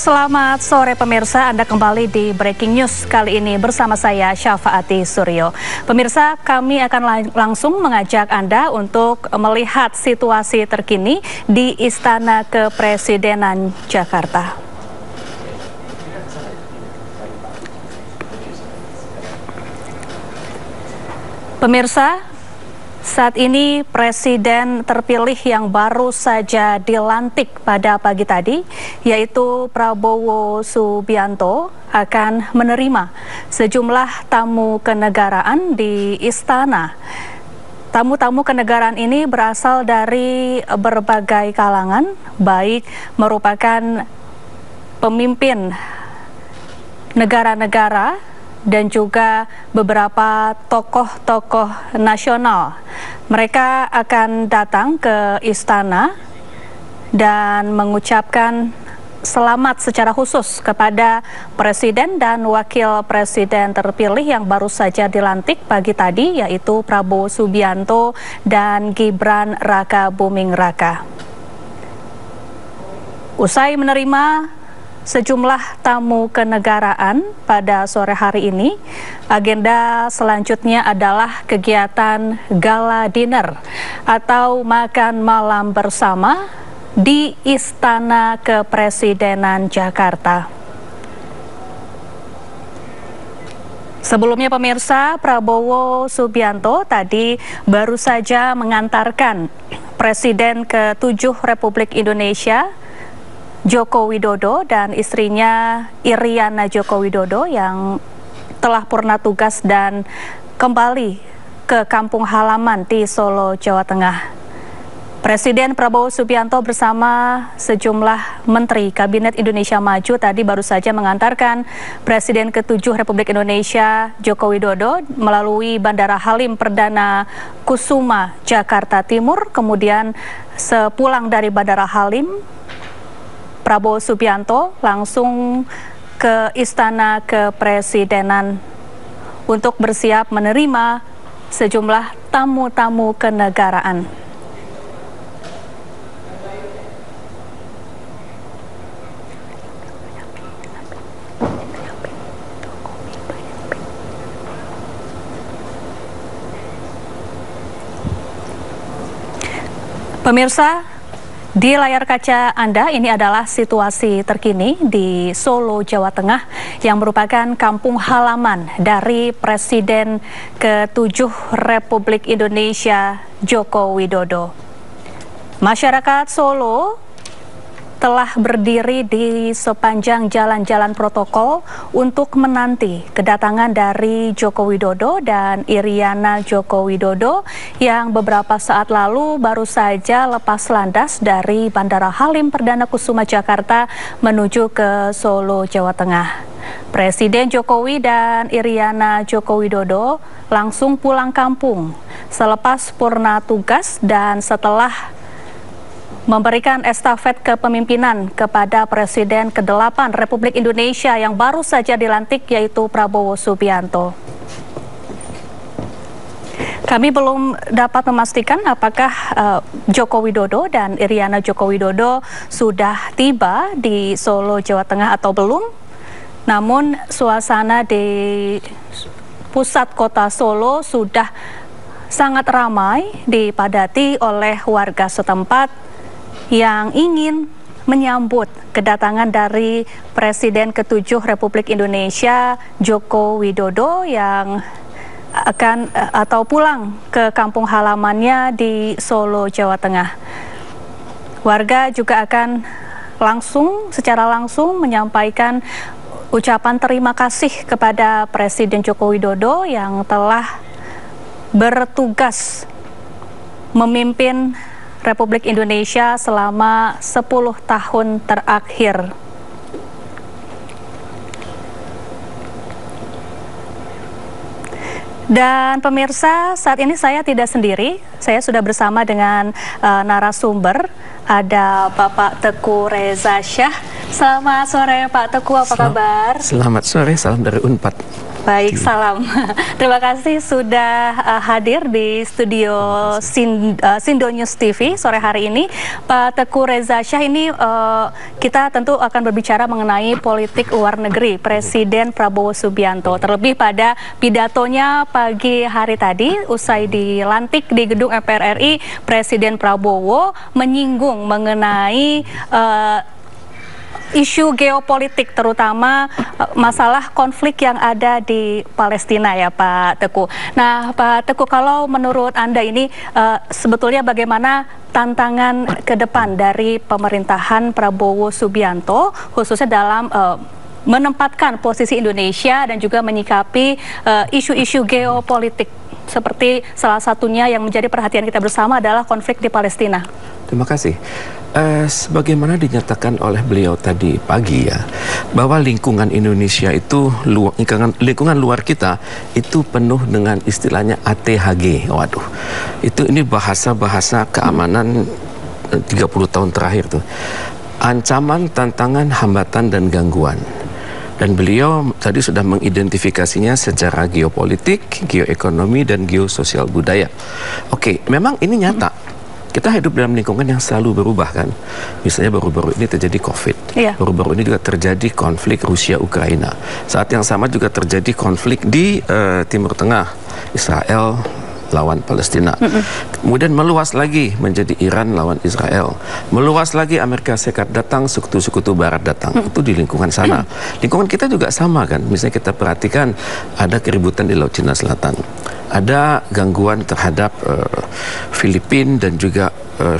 Selamat sore pemirsa, Anda kembali di Breaking News kali ini bersama saya Syafaati Suryo. Pemirsa, kami akan langsung mengajak Anda untuk melihat situasi terkini di Istana Kepresidenan Jakarta. Pemirsa, saat ini Presiden terpilih yang baru saja dilantik pada pagi tadi, yaitu Prabowo Subianto, akan menerima sejumlah tamu kenegaraan di istana. Tamu-tamu kenegaraan ini berasal dari berbagai kalangan, baik merupakan pemimpin negara-negara dan juga beberapa tokoh-tokoh nasional. Mereka akan datang ke istana dan mengucapkan selamat secara khusus kepada Presiden dan Wakil Presiden terpilih yang baru saja dilantik pagi tadi, yaitu Prabowo Subianto dan Gibran Rakabuming Raka. Usai menerima sejumlah tamu kenegaraan pada sore hari ini, agenda selanjutnya adalah kegiatan gala dinner atau makan malam bersama di Istana Kepresidenan Jakarta. Sebelumnya pemirsa, Prabowo Subianto tadi baru saja mengantarkan Presiden ke-7 Republik Indonesia Joko Widodo dan istrinya Iriana Joko Widodo yang telah purna tugas dan kembali ke kampung halaman di Solo, Jawa Tengah. Presiden Prabowo Subianto bersama sejumlah Menteri Kabinet Indonesia Maju tadi baru saja mengantarkan Presiden ke-7 Republik Indonesia Joko Widodo melalui Bandara Halim Perdana Kusuma, Jakarta Timur. Kemudian sepulang dari Bandara Halim, Prabowo Subianto langsung ke Istana Kepresidenan untuk bersiap menerima sejumlah tamu-tamu kenegaraan. Pemirsa, di layar kaca Anda, ini adalah situasi terkini di Solo, Jawa Tengah, yang merupakan kampung halaman dari Presiden ke-7 Republik Indonesia Joko Widodo. Masyarakat Solo telah berdiri di sepanjang jalan-jalan protokol untuk menanti kedatangan dari Joko Widodo dan Iriana Joko Widodo yang beberapa saat lalu baru saja lepas landas dari Bandara Halim Perdana Kusuma Jakarta menuju ke Solo, Jawa Tengah. Presiden Jokowi dan Iriana Joko Widodo langsung pulang kampung selepas purna tugas dan setelah memberikan estafet kepemimpinan kepada Presiden ke-8 Republik Indonesia yang baru saja dilantik, yaitu Prabowo Subianto. Kami belum dapat memastikan apakah Joko Widodo dan Iriana Joko Widodo sudah tiba di Solo, Jawa Tengah atau belum. Namun suasana di pusat kota Solo sudah sangat ramai dipadati oleh warga setempat yang ingin menyambut kedatangan dari Presiden ke-7 Republik Indonesia Joko Widodo yang akan atau pulang ke kampung halamannya di Solo, Jawa Tengah. Warga juga akan secara langsung menyampaikan ucapan terima kasih kepada Presiden Joko Widodo yang telah bertugas memimpin Republik Indonesia selama 10 tahun terakhir. Dan pemirsa, saat ini saya tidak sendiri, saya sudah bersama dengan narasumber, ada Bapak Teguh Reza Syah. Selamat sore Pak Teguh, apa kabar? Selamat sore, salam dari Unpad. Baik, salam. Terima kasih sudah hadir di studio Sindo News TV sore hari ini. Pak Teguh Reza Syah, ini kita tentu akan berbicara mengenai politik luar negeri Presiden Prabowo Subianto. Terlebih pada pidatonya pagi hari tadi, usai dilantik di gedung MPR RI, Presiden Prabowo menyinggung mengenai isu geopolitik, terutama masalah konflik yang ada di Palestina ya Pak Teguh. Nah Pak Teguh, kalau menurut Anda ini sebetulnya bagaimana tantangan ke depan dari pemerintahan Prabowo Subianto khususnya dalam menempatkan posisi Indonesia dan juga menyikapi isu-isu geopolitik, seperti salah satunya yang menjadi perhatian kita bersama adalah konflik di Palestina? Terima kasih. Sebagaimana dinyatakan oleh beliau tadi pagi ya, bahwa lingkungan Indonesia itu, lingkungan luar kita itu penuh dengan istilahnya ATHG. Waduh, ini bahasa-bahasa keamanan 30 tahun terakhir tuh. Ancaman, tantangan, hambatan, dan gangguan. Dan beliau tadi sudah mengidentifikasinya secara geopolitik, geoekonomi, dan geososial budaya. Oke, memang ini nyata. Kita hidup dalam lingkungan yang selalu berubah kan. Misalnya baru-baru ini terjadi COVID. Baru-baru ini juga terjadi konflik Rusia-Ukraina. Saat yang sama juga terjadi konflik di Timur Tengah, Israel lawan Palestina. Kemudian meluas lagi menjadi Iran lawan Israel. Meluas lagi Amerika Serikat datang, sekutu-sekutu Barat datang. Itu di lingkungan sana. Lingkungan kita juga sama kan. Misalnya kita perhatikan ada keributan di Laut Cina Selatan. Ada gangguan terhadap Filipina dan juga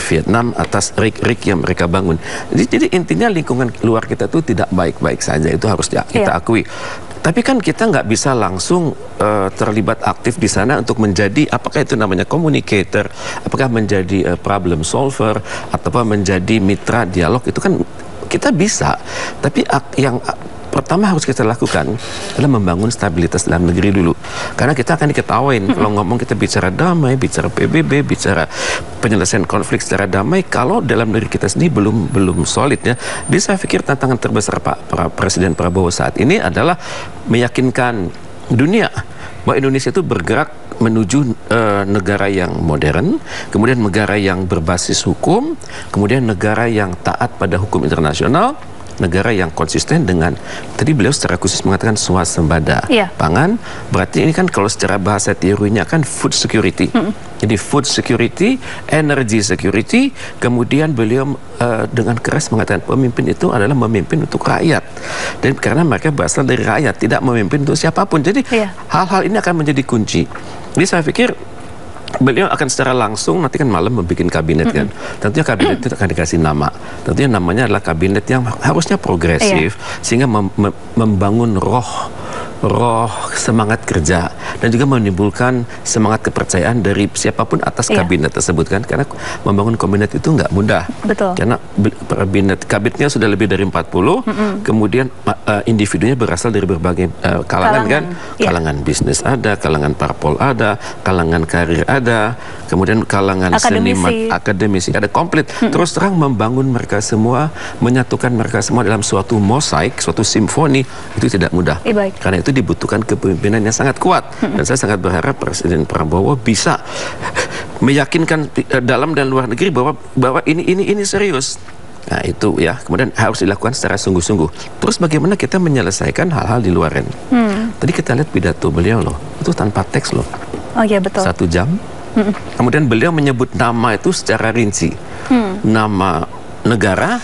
Vietnam atas rig-rig yang mereka bangun. Jadi intinya lingkungan luar kita itu tidak baik-baik saja. Itu harus kita akui. Tapi kan kita nggak bisa langsung terlibat aktif di sana untuk menjadi, apakah itu namanya communicator, apakah menjadi problem solver, atau menjadi mitra dialog, itu kan kita bisa. Tapi yang pertama harus kita lakukan adalah membangun stabilitas dalam negeri dulu. Karena kita akan diketawain kalau ngomong kita bicara damai, bicara PBB, bicara penyelesaian konflik secara damai, kalau dalam negeri kita sendiri belum solid ya. Jadi saya pikir tantangan terbesar Pak Presiden Prabowo saat ini adalah meyakinkan dunia bahwa Indonesia itu bergerak menuju negara yang modern, kemudian negara yang berbasis hukum, kemudian negara yang taat pada hukum internasional, negara yang konsisten dengan, tadi beliau secara khusus mengatakan swasembada pangan. Berarti ini kan kalau secara bahasa teorinya kan food security. Jadi food security, energy security, kemudian beliau dengan keras mengatakan pemimpin itu adalah memimpin untuk rakyat. Dan karena mereka berasal dari rakyat, tidak memimpin untuk siapapun. Jadi hal-hal ini akan menjadi kunci. Jadi saya pikir beliau akan secara langsung nanti kan malam membuat kabinet kan. Tentunya kabinet itu akan dikasih nama. Tentunya namanya adalah kabinet yang harusnya progresif, sehingga membangun roh semangat kerja dan juga menimbulkan semangat kepercayaan dari siapapun atas kabinet tersebut kan. Karena membangun kabinet itu nggak mudah. Betul. Karena kabinetnya sudah lebih dari 40, kemudian individunya berasal dari berbagai kalangan kan. Kalangan bisnis ada, kalangan parpol ada, kalangan karir ada, kemudian kalangan seniman, akademisi, ada komplit. Terus terang membangun mereka semua, menyatukan mereka semua dalam suatu mosaik, suatu simfoni, itu tidak mudah. Karena itu dibutuhkan kepemimpinan yang sangat kuat. Dan saya sangat berharap Presiden Prabowo bisa meyakinkan dalam dan luar negeri bahwa ini serius. Nah itu ya, kemudian harus dilakukan secara sungguh-sungguh. Terus bagaimana kita menyelesaikan hal-hal di luar ini? Tadi kita lihat pidato beliau loh, itu tanpa teks loh. Oh iya betul. 1 jam. Kemudian beliau menyebut nama itu secara rinci. Nama negara,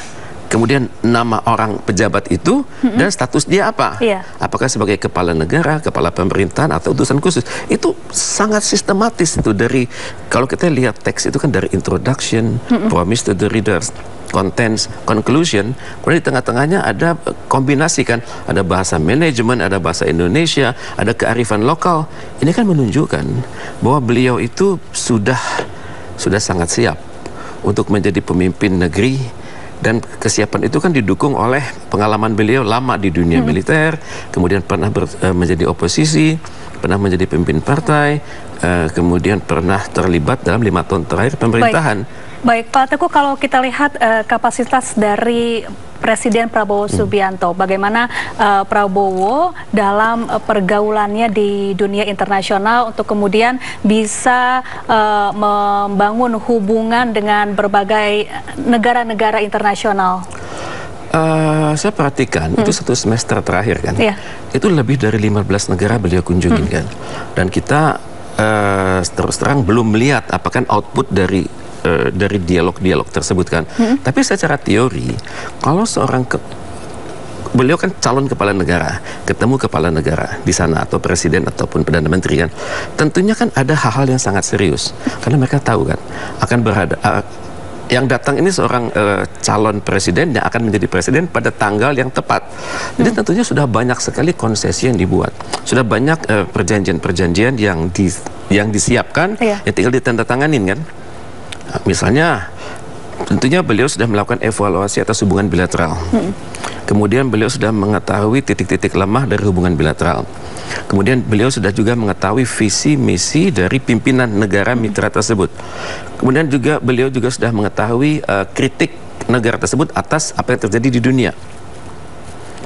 kemudian nama orang pejabat itu, dan status dia apa. Apakah sebagai kepala negara, kepala pemerintahan, atau utusan khusus. Itu sangat sistematis itu dari, kalau kita lihat teks itu kan dari introduction, promise to the readers, contents, conclusion, kemudian di tengah-tengahnya ada kombinasi kan, ada bahasa manajemen, ada bahasa Indonesia, ada kearifan lokal. Ini kan menunjukkan bahwa beliau itu sudah sangat siap untuk menjadi pemimpin negeri. Dan kesiapan itu kan didukung oleh pengalaman beliau lama di dunia militer, kemudian pernah menjadi oposisi, pernah menjadi pemimpin partai, kemudian pernah terlibat dalam 5 tahun terakhir pemerintahan. Baik Pak Teguh, kalau kita lihat kapasitas dari Presiden Prabowo Subianto. Bagaimana Prabowo dalam pergaulannya di dunia internasional untuk kemudian bisa membangun hubungan dengan berbagai negara-negara internasional. Saya perhatikan itu satu semester terakhir kan, itu lebih dari 15 negara beliau kunjungi kan, dan kita terus terang belum melihat apakah output dari dialog-dialog tersebut kan. Tapi secara teori, kalau beliau kan calon kepala negara, ketemu kepala negara di sana atau presiden ataupun perdana menteri kan, tentunya kan ada hal-hal yang sangat serius karena mereka tahu kan akan yang datang ini seorang calon presiden yang akan menjadi presiden pada tanggal yang tepat. Jadi tentunya sudah banyak sekali konsesi yang dibuat, sudah banyak perjanjian-perjanjian yang disiapkan, yang tinggal ditandatanganin kan. Misalnya, tentunya beliau sudah melakukan evaluasi atas hubungan bilateral. Kemudian beliau sudah mengetahui titik-titik lemah dari hubungan bilateral. Kemudian beliau sudah juga mengetahui visi misi dari pimpinan negara mitra tersebut. Kemudian juga beliau juga sudah mengetahui kritik negara tersebut atas apa yang terjadi di dunia.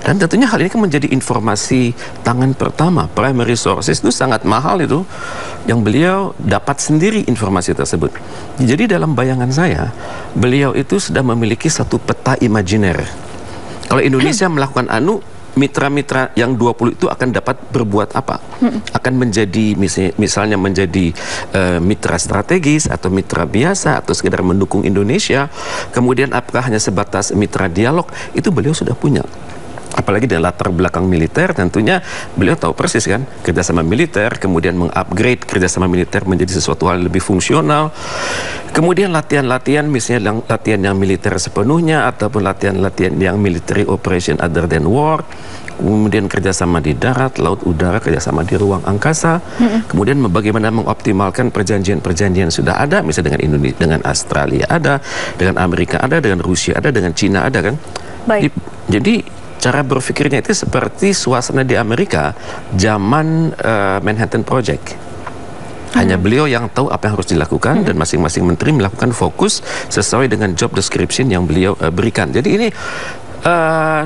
Dan tentunya hal ini kan menjadi informasi tangan pertama, primary sources itu sangat mahal itu, yang beliau dapat sendiri informasi tersebut. Jadi dalam bayangan saya, beliau itu sudah memiliki satu peta imajiner. Kalau Indonesia melakukan mitra-mitra yang 20 itu akan dapat berbuat apa? Akan menjadi misalnya menjadi mitra strategis atau mitra biasa atau sekedar mendukung Indonesia. Kemudian apakah hanya sebatas mitra dialog? Itu beliau sudah punya. Apalagi dengan latar belakang militer, tentunya beliau tahu persis kan kerjasama militer, kemudian mengupgrade kerjasama militer menjadi sesuatu hal yang lebih fungsional. Kemudian latihan-latihan, misalnya latihan yang militer sepenuhnya ataupun latihan-latihan yang military operation other than war. Kemudian kerjasama di darat, laut, udara, kerjasama di ruang angkasa. Kemudian bagaimana mengoptimalkan perjanjian-perjanjian yang sudah ada, misalnya dengan Indonesia, dengan Australia ada, dengan Amerika ada, dengan Rusia ada, dengan Cina ada kan. Baik. Jadi cara berpikirnya itu seperti suasana di Amerika zaman Manhattan Project. Hanya beliau yang tahu apa yang harus dilakukan dan masing-masing menteri melakukan fokus sesuai dengan job description yang beliau berikan. Jadi ini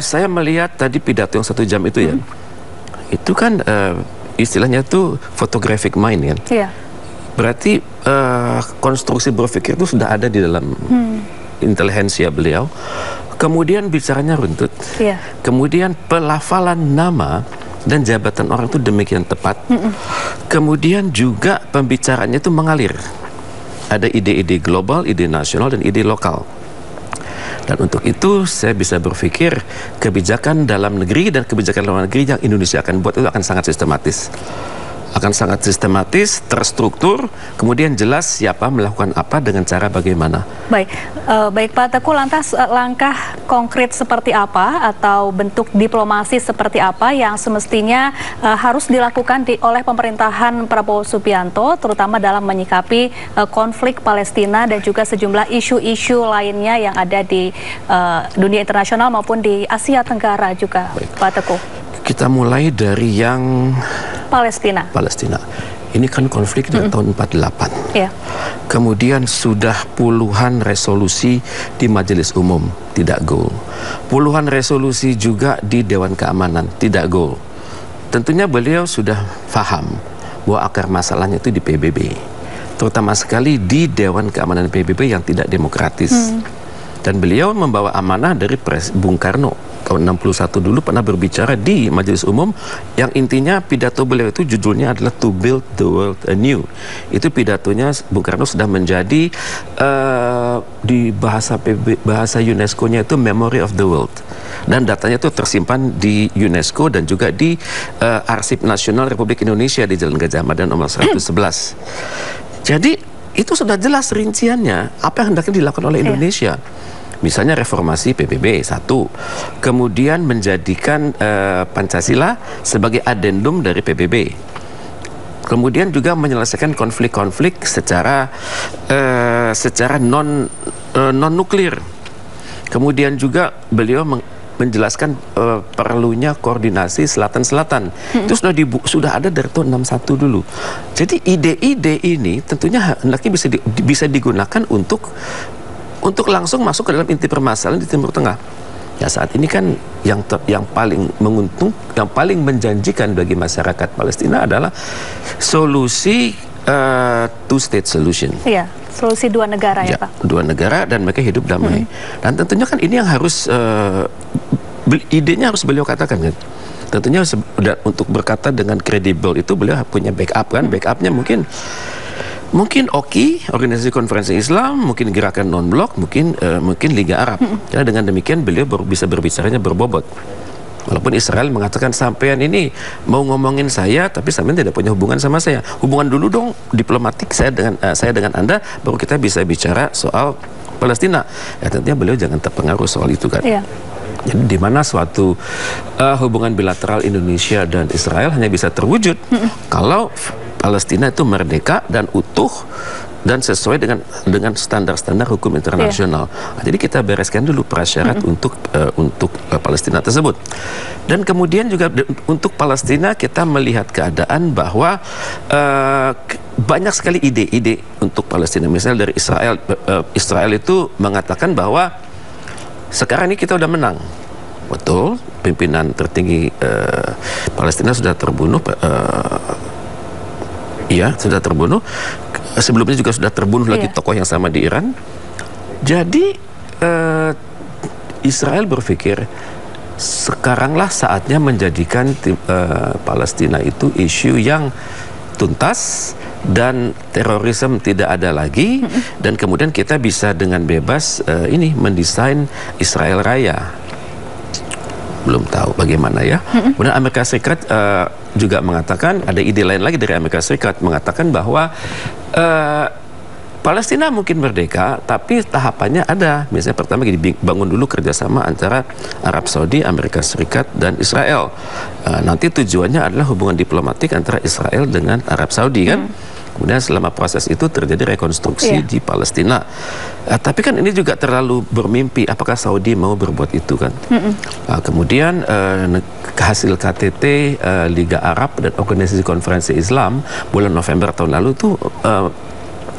saya melihat tadi pidato yang 1 jam itu ya, itu kan istilahnya tuh photographic mind kan. Berarti konstruksi berpikir itu sudah ada di dalam intelijensia beliau. Kemudian bicaranya runtut, kemudian pelafalan nama dan jabatan orang itu demikian tepat. Kemudian juga pembicaraannya itu mengalir. Ada ide-ide global, ide nasional, dan ide lokal. Dan untuk itu saya bisa berpikir kebijakan dalam negeri dan kebijakan luar negeri yang Indonesia akan buat itu akan sangat sistematis. Akan sangat sistematis, terstruktur, kemudian jelas siapa melakukan apa dengan cara bagaimana. Baik Pak Teguh, lantas langkah konkret seperti apa atau bentuk diplomasi seperti apa yang semestinya harus dilakukan oleh pemerintahan Prabowo Subianto, terutama dalam menyikapi konflik Palestina dan juga sejumlah isu-isu lainnya yang ada di dunia internasional maupun di Asia Tenggara juga, Pak Teguh. Kita mulai dari yang Palestina. Ini kan konflik dari tahun 48. Kemudian sudah puluhan resolusi di Majelis Umum tidak go. Puluhan resolusi juga di Dewan Keamanan tidak go. Tentunya beliau sudah paham bahwa akar masalahnya itu di PBB. Terutama sekali di Dewan Keamanan PBB yang tidak demokratis. Dan beliau membawa amanah dari Bung Karno. Tahun 61 dulu pernah berbicara di Majelis Umum yang intinya pidato beliau itu judulnya adalah To Build the World Anew. Itu pidatonya Bung Karno sudah menjadi di bahasa UNESCO-nya itu Memory of the World. Dan datanya itu tersimpan di UNESCO dan juga di Arsip Nasional Republik Indonesia di Jalan Gajah Mada nomor 111. Jadi itu sudah jelas rinciannya apa yang hendaknya dilakukan oleh Indonesia. Misalnya reformasi PBB 1, kemudian menjadikan Pancasila sebagai adendum dari PBB. Kemudian juga menyelesaikan konflik-konflik secara non nuklir. Kemudian juga beliau menjelaskan perlunya koordinasi selatan-selatan. Itu sudah ada dari tahun 61 dulu. Jadi ide-ide ini tentunya hendaknya bisa digunakan untuk langsung masuk ke dalam inti permasalahan di Timur Tengah. Ya saat ini kan yang paling menguntung, yang paling menjanjikan bagi masyarakat Palestina adalah solusi two-state solution. Iya, solusi dua negara ya Pak. Dua negara dan mereka hidup damai. Dan tentunya kan ini yang harus idenya harus beliau katakan kan. Tentunya untuk berkata dengan kredibel itu beliau punya backup kan. Backupnya mungkin OKI, Organisasi Konferensi Islam, mungkin Gerakan Non-Blok, mungkin Liga Arab. Karena dengan demikian beliau baru bisa berbicaranya berbobot. Walaupun Israel mengatakan sampean ini mau ngomongin saya, tapi sampean tidak punya hubungan sama saya. Hubungan dulu dong diplomatik saya dengan Anda, baru kita bisa bicara soal Palestina. Ya tentunya beliau jangan terpengaruh soal itu kan. Iya. Jadi di mana suatu hubungan bilateral Indonesia dan Israel hanya bisa terwujud kalau Palestina itu merdeka dan utuh dan sesuai dengan standar-standar hukum internasional. Nah, jadi kita bereskan dulu prasyarat untuk Palestina tersebut. Dan kemudian juga untuk Palestina kita melihat keadaan bahwa banyak sekali ide-ide untuk Palestina. Misalnya dari Israel itu mengatakan bahwa sekarang ini kita udah menang. Betul, pimpinan tertinggi Palestina sudah terbunuh. Iya, sudah terbunuh. Sebelumnya juga sudah terbunuh lagi tokoh yang sama di Iran. Jadi Israel berpikir sekaranglah saatnya menjadikan Palestina itu isu yang tuntas dan terorisme tidak ada lagi, dan kemudian kita bisa dengan bebas mendesain Israel Raya. Belum tahu bagaimana ya. Kemudian Amerika Serikat juga mengatakan, ada ide lain lagi dari Amerika Serikat mengatakan bahwa Palestina mungkin merdeka, tapi tahapannya ada. Misalnya pertama dibangun dulu kerjasama antara Arab Saudi, Amerika Serikat, dan Israel. Nanti tujuannya adalah hubungan diplomatik antara Israel dengan Arab Saudi kan. Kemudian selama proses itu terjadi rekonstruksi di Palestina. Tapi kan ini juga terlalu bermimpi, apakah Saudi mau berbuat itu kan. Kemudian hasil KTT Liga Arab dan Organisasi Konferensi Islam bulan November tahun lalu itu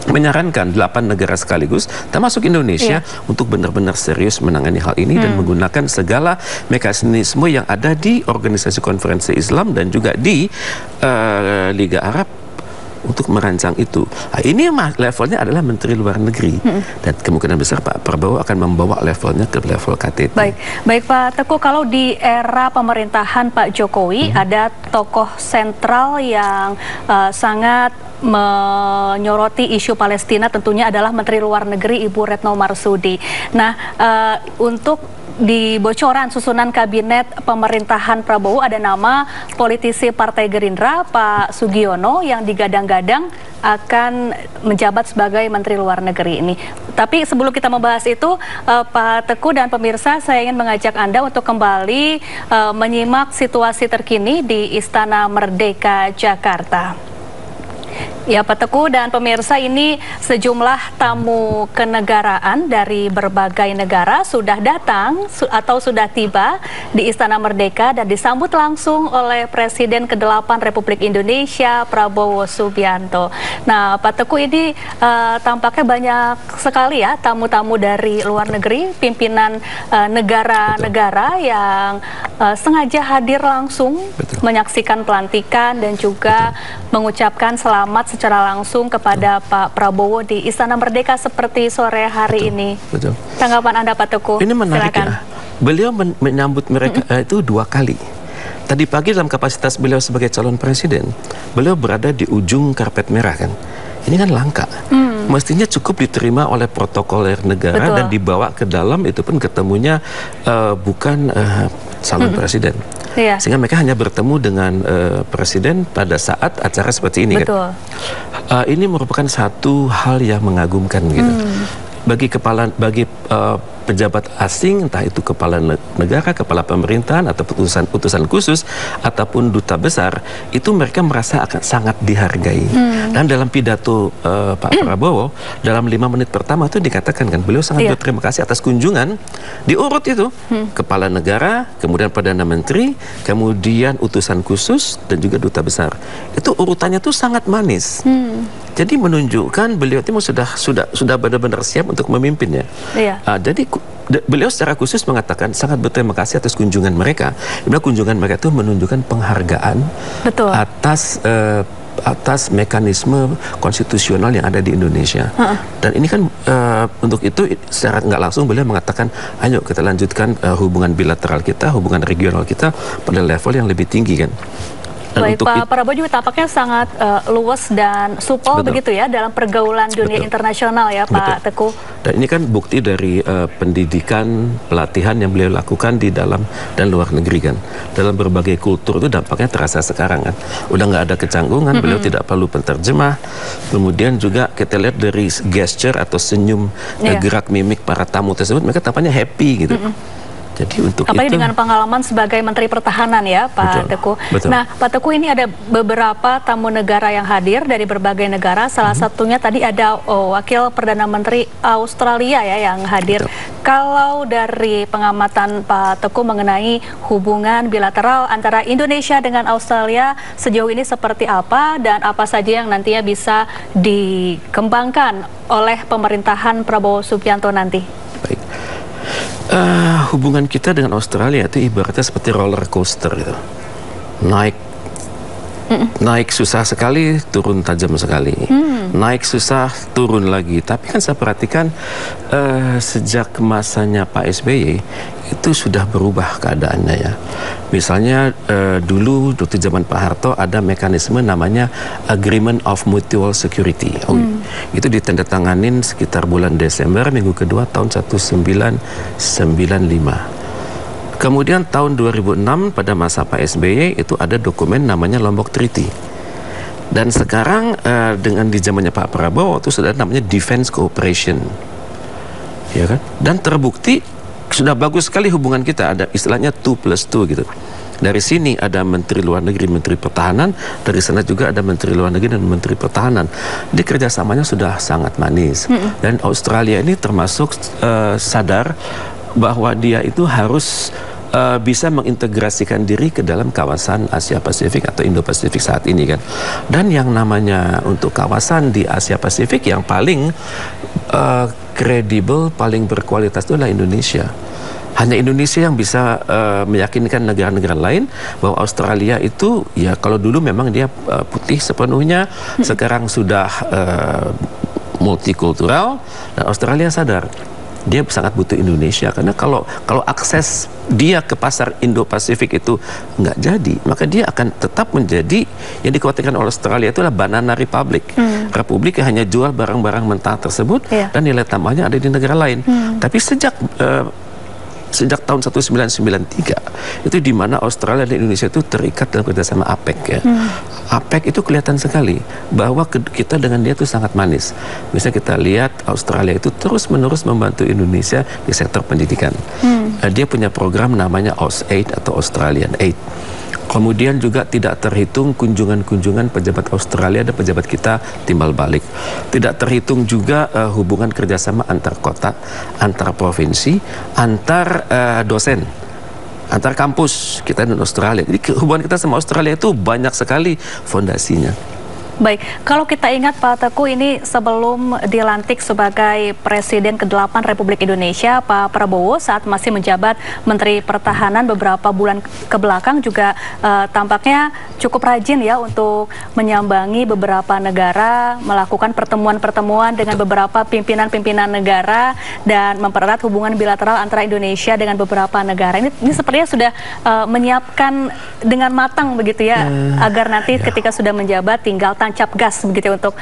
menyarankan 8 negara sekaligus, termasuk Indonesia, untuk benar-benar serius menangani hal ini dan menggunakan segala mekanisme yang ada di Organisasi Konferensi Islam dan juga di Liga Arab untuk merancang itu. Nah, ini levelnya adalah Menteri Luar Negeri, dan kemungkinan besar Pak Prabowo akan membawa levelnya ke level KTT. Baik Pak Teguh, kalau di era pemerintahan Pak Jokowi ada tokoh sentral yang sangat menyoroti isu Palestina, tentunya adalah Menteri Luar Negeri Ibu Retno Marsudi. Nah, untuk di bocoran susunan kabinet pemerintahan Prabowo ada nama politisi Partai Gerindra Pak Sugiono yang digadang-gadang akan menjabat sebagai Menteri Luar Negeri ini. Tapi sebelum kita membahas itu, Pak Teguh dan pemirsa, saya ingin mengajak Anda untuk kembali menyimak situasi terkini di Istana Merdeka Jakarta. Ya Pak Teguh dan pemirsa, ini sejumlah tamu kenegaraan dari berbagai negara sudah datang atau sudah tiba di Istana Merdeka dan disambut langsung oleh Presiden ke-8 Republik Indonesia Prabowo Subianto. Nah Pak Teguh, ini tampaknya banyak sekali ya tamu-tamu dari luar negeri, pimpinan negara-negara yang sengaja hadir langsung menyaksikan pelantikan dan juga mengucapkan selamat secara langsung kepada Pak Prabowo di Istana Merdeka seperti sore hari ini. Tanggapan Anda Pak Teguh? Ini menarik ya. Beliau menyambut mereka itu 2 kali. Tadi pagi dalam kapasitas beliau sebagai calon presiden, beliau berada di ujung karpet merah kan. Ini kan langka. Mestinya cukup diterima oleh protokoler negara dan dibawa ke dalam, itu pun ketemunya bukan calon presiden. Sehingga mereka hanya bertemu dengan presiden pada saat acara seperti ini. Kan? Ini merupakan satu hal yang mengagumkan gitu. Bagi pejabat asing, entah itu kepala negara, kepala pemerintahan, atau utusan khusus, ataupun duta besar, itu mereka merasa akan sangat dihargai. Dan dalam pidato Pak Prabowo, dalam 5 menit pertama itu dikatakan kan, beliau sangat berterima kasih atas kunjungan, diurut itu, kepala negara, kemudian Perdana Menteri, kemudian utusan khusus, dan juga duta besar. Itu urutannya tuh sangat manis. Jadi menunjukkan beliau itu sudah benar-benar siap untuk memimpinnya. Iya. Jadi beliau secara khusus mengatakan sangat berterima kasih atas kunjungan mereka. Karena kunjungan mereka itu menunjukkan penghargaan atas mekanisme konstitusional yang ada di Indonesia. Dan ini kan untuk itu secara nggak langsung beliau mengatakan, ayo kita lanjutkan hubungan bilateral kita, hubungan regional kita pada level yang lebih tinggi kan. Dan baik, Pak Prabowo juga tampaknya sangat luas dan supel begitu ya dalam pergaulan dunia internasional ya Pak Teguh. Dan ini kan bukti dari pendidikan, pelatihan yang beliau lakukan di dalam dan luar negeri kan. Dalam berbagai kultur itu dampaknya terasa sekarang kan. Udah nggak ada kecanggungan, beliau tidak perlu penterjemah. Kemudian juga kita lihat dari gesture atau senyum, gerak mimik para tamu tersebut, mereka tampaknya happy gitu. Jadi untuk apalagi itu, dengan pengalaman sebagai Menteri Pertahanan ya Pak Teguh. Nah Pak Teguh, ini ada beberapa tamu negara yang hadir dari berbagai negara. Salah satunya tadi ada Wakil Perdana Menteri Australia ya yang hadir. Kalau dari pengamatan Pak Teguh mengenai hubungan bilateral antara Indonesia dengan Australia sejauh ini seperti apa dan apa saja yang nantinya bisa dikembangkan oleh pemerintahan Prabowo Subianto nanti? Baik. Hubungan kita dengan Australia itu ibaratnya seperti roller coaster gitu. Naik susah sekali, turun tajam sekali. Naik susah, turun lagi. Tapi kan saya perhatikan sejak masanya Pak SBY itu sudah berubah keadaannya ya. Misalnya dulu waktu zaman Pak Harto ada mekanisme namanya Agreement of Mutual Security. Itu ditandatanganin sekitar bulan Desember minggu kedua tahun 1995. Kemudian tahun 2006 pada masa Pak SBY itu ada dokumen namanya Lombok Treaty. Dan sekarang dengan di zamannya Pak Prabowo itu sudah namanya Defense Cooperation. Ya kan? Dan terbukti sudah bagus sekali hubungan kita, ada istilahnya 2+2 gitu. Dari sini ada Menteri Luar Negeri, Menteri Pertahanan, dari sana juga ada Menteri Luar Negeri dan Menteri Pertahanan. Di kerjasamanya sudah sangat manis. Dan Australia ini termasuk sadar bahwa dia itu harus bisa mengintegrasikan diri ke dalam kawasan Asia Pasifik atau Indo-Pasifik saat ini kan. Dan yang namanya untuk kawasan di Asia Pasifik yang paling kredibel, paling berkualitas itu adalah Indonesia. Hanya Indonesia yang bisa meyakinkan negara-negara lain bahwa Australia itu ya kalau dulu memang dia putih sepenuhnya, sekarang sudah multikultural, dan Australia sadar dia sangat butuh Indonesia karena kalau akses dia ke pasar Indo-Pasifik itu nggak jadi, maka dia akan tetap menjadi yang dikhawatirkan oleh Australia itu adalah banana republic, republik yang hanya jual barang-barang mentah tersebut dan nilai tambahnya ada di negara lain. Tapi sejak tahun 1993 itu di mana Australia dan Indonesia itu terikat dalam kerjasama APEC ya. APEC itu kelihatan sekali bahwa kita dengan dia itu sangat manis. Misalnya kita lihat Australia itu terus-menerus membantu Indonesia di sektor pendidikan. Dia punya program namanya AusAid atau Australian Aid. Kemudian juga tidak terhitung kunjungan-kunjungan pejabat Australia dan pejabat kita timbal balik. Tidak terhitung juga hubungan kerjasama antar kota, antar provinsi, antar dosen, antar kampus kita dan Australia. Jadi hubungan kita sama Australia itu banyak sekali fondasinya. Baik, kalau kita ingat Pak Teguh ini sebelum dilantik sebagai Presiden ke-8 Republik Indonesia, Pak Prabowo saat masih menjabat Menteri Pertahanan beberapa bulan kebelakang juga tampaknya cukup rajin ya untuk menyambangi beberapa negara, melakukan pertemuan-pertemuan dengan beberapa pimpinan-pimpinan negara dan mempererat hubungan bilateral antara Indonesia dengan beberapa negara. Ini sepertinya sudah menyiapkan dengan matang begitu ya, agar nanti ketika sudah menjabat tinggal tancap gas begitu ya, untuk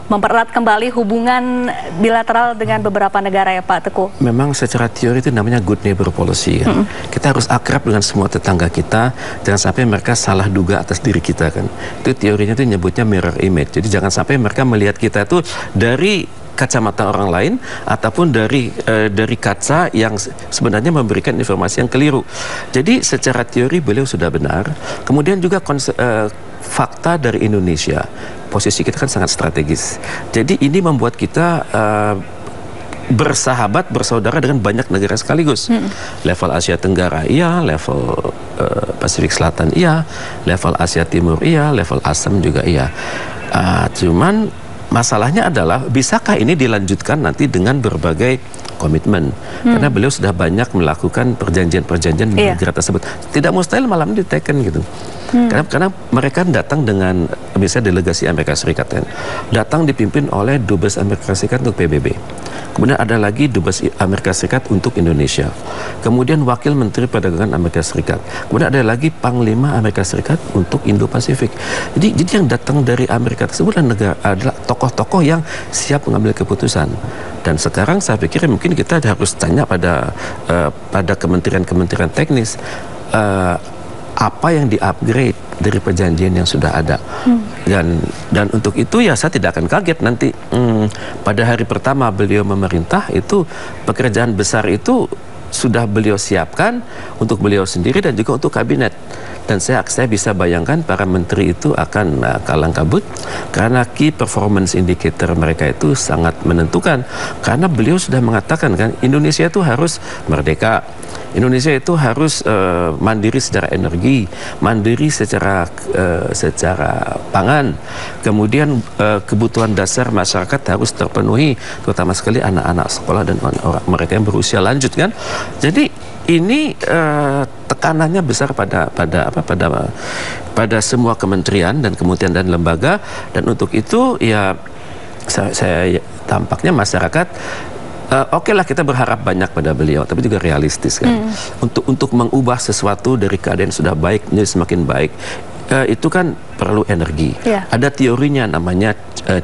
mempererat kembali hubungan bilateral dengan beberapa negara ya Pak Teguh. Memang secara teori itu namanya good neighbor policy kan. Kita harus akrab dengan semua tetangga kita, jangan sampai mereka salah duga atas diri kita kan. Itu teorinya itu nyebutnya mirror image. Jadi jangan sampai mereka melihat kita itu dari kacamata orang lain ataupun dari kaca yang sebenarnya memberikan informasi yang keliru. Jadi secara teori beliau sudah benar. Kemudian juga fakta dari Indonesia, posisi kita kan sangat strategis. Jadi ini membuat kita bersahabat, bersaudara dengan banyak negara sekaligus. Level Asia Tenggara iya, level Pasifik Selatan iya, level Asia Timur iya, level ASEM juga iya. Cuman masalahnya adalah bisakah ini dilanjutkan nanti dengan berbagai komitmen, karena beliau sudah banyak melakukan perjanjian-perjanjian negara tersebut. Tidak mustahil malam ini diteken gitu. Karena mereka datang dengan misalnya delegasi Amerika Serikat kan, datang dipimpin oleh Dubes Amerika Serikat untuk PBB. Kemudian ada lagi Dubes Amerika Serikat untuk Indonesia. Kemudian Wakil Menteri Perdagangan Amerika Serikat. Kemudian ada lagi Panglima Amerika Serikat untuk Indo-Pasifik. Jadi yang datang dari Amerika tersebut adalah tokoh-tokoh yang siap mengambil keputusan. Dan sekarang saya pikir mungkin kita harus tanya pada kementerian-kementerian teknis apa yang di-upgrade dari perjanjian yang sudah ada. Dan untuk itu ya saya tidak akan kaget nanti pada hari pertama beliau memerintah itu pekerjaan besar itu sudah beliau siapkan untuk beliau sendiri dan juga untuk kabinet. Dan saya bisa bayangkan para menteri itu akan kalang kabut karena key performance indicator mereka itu sangat menentukan, karena beliau sudah mengatakan kan Indonesia itu harus merdeka, Indonesia itu harus mandiri secara energi, mandiri secara pangan, kemudian kebutuhan dasar masyarakat harus terpenuhi, terutama sekali anak-anak sekolah dan orang mereka yang berusia lanjut kan. Jadi ini tekanannya besar pada semua kementerian dan lembaga, dan untuk itu ya saya tampaknya masyarakat oke lah kita berharap banyak pada beliau, tapi juga realistis kan. Untuk mengubah sesuatu dari keadaan yang sudah baik menjadi semakin baik, itu kan perlu energi. Ada teorinya namanya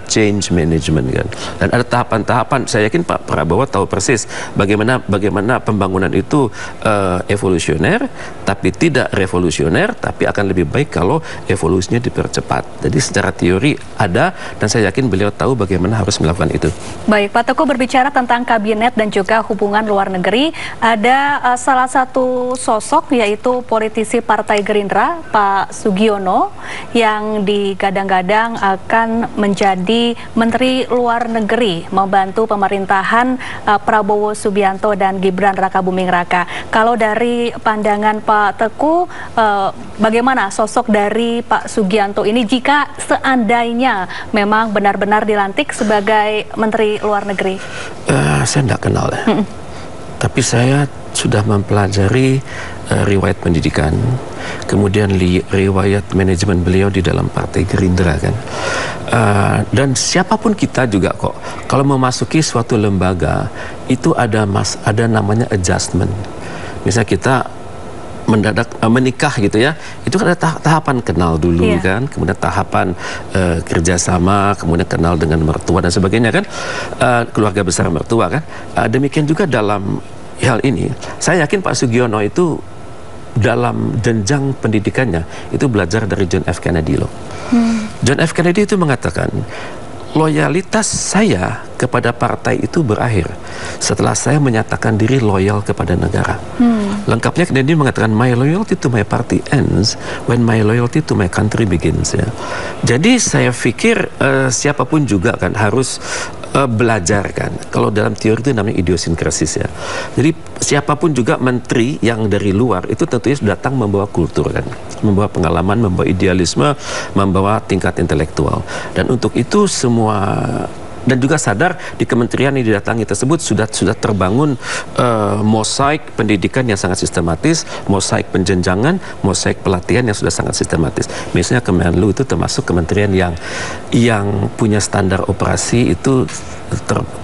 change management kan. Dan ada tahapan-tahapan. Saya yakin Pak Prabowo tahu persis bagaimana pembangunan itu evolusioner, tapi tidak revolusioner, tapi akan lebih baik kalau evolusinya dipercepat. Jadi secara teori ada, dan saya yakin beliau tahu bagaimana harus melakukan itu. Baik, Pak Teguh, berbicara tentang kabinet dan juga hubungan luar negeri, ada salah satu sosok yaitu politisi Partai Gerindra, Pak Sugiono, yang digadang-gadang akan menjadi Menteri Luar Negeri membantu pemerintahan Prabowo Subianto dan Gibran Rakabuming Raka. Kalau dari pandangan Pak Teguh, bagaimana sosok dari Pak Sugianto ini jika seandainya memang benar-benar dilantik sebagai Menteri Luar Negeri? Saya tidak kenal ya. Tapi saya sudah mempelajari riwayat pendidikan, kemudian riwayat manajemen beliau di dalam Partai Gerindra kan. Dan siapapun kita juga kok, kalau memasuki suatu lembaga itu ada namanya adjustment. Misalnya kita mendadak menikah gitu ya, itu kan ada tahapan kenal dulu kan, kemudian tahapan kerjasama, kemudian kenal dengan mertua dan sebagainya kan, keluarga besar mertua kan. Demikian juga dalam hal ini, saya yakin Pak Sugiono itu dalam jenjang pendidikannya itu belajar dari John F. Kennedy loh. John F. Kennedy itu mengatakan loyalitas saya kepada partai itu berakhir setelah saya menyatakan diri loyal kepada negara. Lengkapnya Kennedy mengatakan my loyalty to my party ends when my loyalty to my country begins ya. Jadi saya pikir siapapun juga kan harus belajar kan. Kalau dalam teori itu namanya idiosinkrasis ya. Jadi siapapun juga menteri yang dari luar itu tentunya datang membawa kultur kan, membawa pengalaman, membawa idealisme, membawa tingkat intelektual. Dan untuk itu semua, dan juga sadar di kementerian yang didatangi tersebut sudah terbangun mosaik pendidikan yang sangat sistematis, mosaik penjenjangan, mosaik pelatihan yang sudah sangat sistematis. Misalnya Kemenlu itu termasuk kementerian yang punya standar operasi itu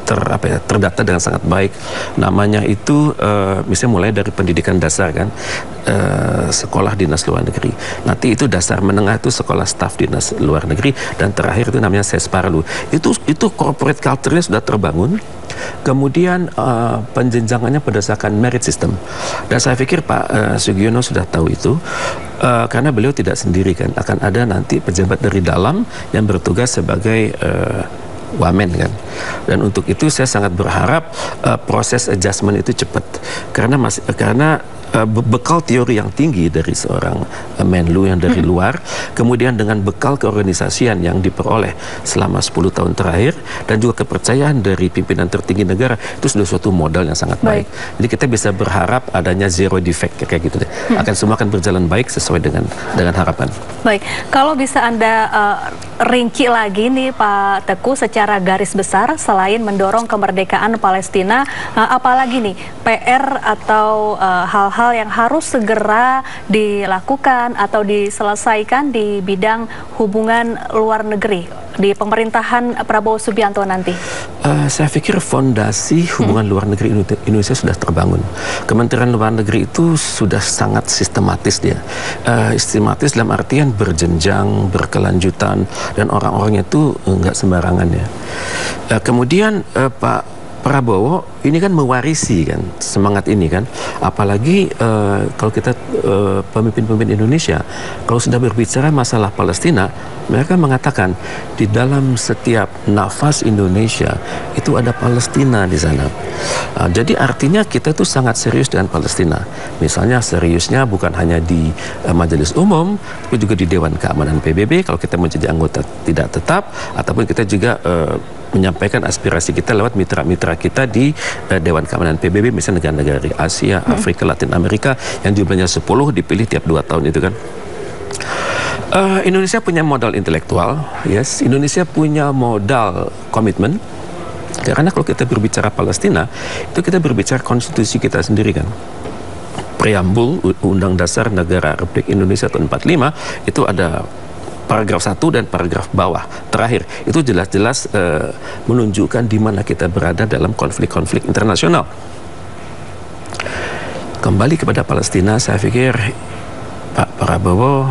terdata dengan sangat baik. Namanya itu misalnya mulai dari pendidikan dasar kan, sekolah dinas luar negeri. Nanti itu dasar menengah itu sekolah staf dinas luar negeri, dan terakhir itu namanya Sesparlu. Itu corporate culture-nya sudah terbangun. Kemudian penjenjangannya berdasarkan merit system. Dan saya pikir Pak Sugiono sudah tahu itu, karena beliau tidak sendiri kan, akan ada nanti pejabat dari dalam yang bertugas sebagai wamen kan. Dan untuk itu saya sangat berharap proses adjustment itu cepat, karena bekal teori yang tinggi dari seorang Menlu yang dari luar, kemudian dengan bekal keorganisasian yang diperoleh selama 10 tahun terakhir, dan juga kepercayaan dari pimpinan tertinggi negara, itu sudah suatu modal yang sangat baik. Jadi kita bisa berharap adanya zero defect kayak gitu deh. Semua akan berjalan baik sesuai dengan harapan. Baik, kalau bisa Anda rinci lagi nih Pak Teguh secara garis besar, selain mendorong kemerdekaan Palestina, apalagi nih PR atau hal-hal yang harus segera dilakukan atau diselesaikan di bidang hubungan luar negeri di pemerintahan Prabowo Subianto nanti? Saya pikir fondasi hubungan luar negeri Indonesia sudah terbangun. Kementerian Luar Negeri itu sudah sangat sistematis dia. Sistematis dalam artian berjenjang, berkelanjutan, dan orang-orangnya itu nggak sembarangan ya. Kemudian Pak Prabowo ini kan mewarisi kan semangat ini kan, apalagi kalau kita pemimpin-pemimpin Indonesia kalau sudah berbicara masalah Palestina, mereka mengatakan di dalam setiap nafas Indonesia itu ada Palestina di sana. Jadi artinya kita itu sangat serius dengan Palestina. Misalnya seriusnya bukan hanya di Majelis Umum, tapi juga di Dewan Keamanan PBB kalau kita menjadi anggota tidak tetap, ataupun kita juga menyampaikan aspirasi kita lewat mitra-mitra kita di Dewan Keamanan PBB, misalnya negara-negara dari Asia, Afrika, Latin Amerika yang jumlahnya 10 dipilih tiap 2 tahun itu kan. Indonesia punya modal intelektual, yes. Indonesia punya modal komitmen. Karena kalau kita berbicara Palestina, itu kita berbicara konstitusi kita sendiri kan. Preambul Undang Dasar Negara Republik Indonesia tahun 45 itu ada paragraf 1 dan paragraf bawah terakhir, itu jelas-jelas menunjukkan di mana kita berada dalam konflik-konflik internasional. Kembali kepada Palestina, saya pikir Pak Prabowo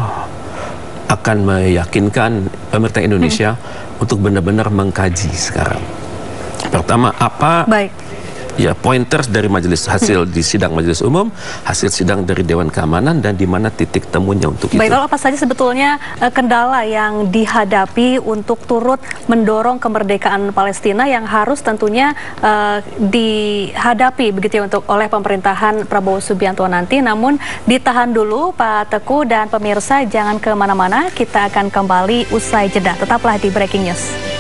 akan meyakinkan pemerintah Indonesia untuk benar-benar mengkaji sekarang. Pertama, apa ya pointers dari majelis, hasil di sidang Majelis Umum, hasil sidang dari Dewan Keamanan, dan di mana titik temunya untuk itu. Baik, lalu apa saja sebetulnya kendala yang dihadapi untuk turut mendorong kemerdekaan Palestina yang harus tentunya dihadapi begitu ya untuk oleh pemerintahan Prabowo Subianto nanti. Namun ditahan dulu Pak Teguh dan pemirsa, jangan kemana-mana, kita akan kembali usai jeda. Tetaplah di Breaking News.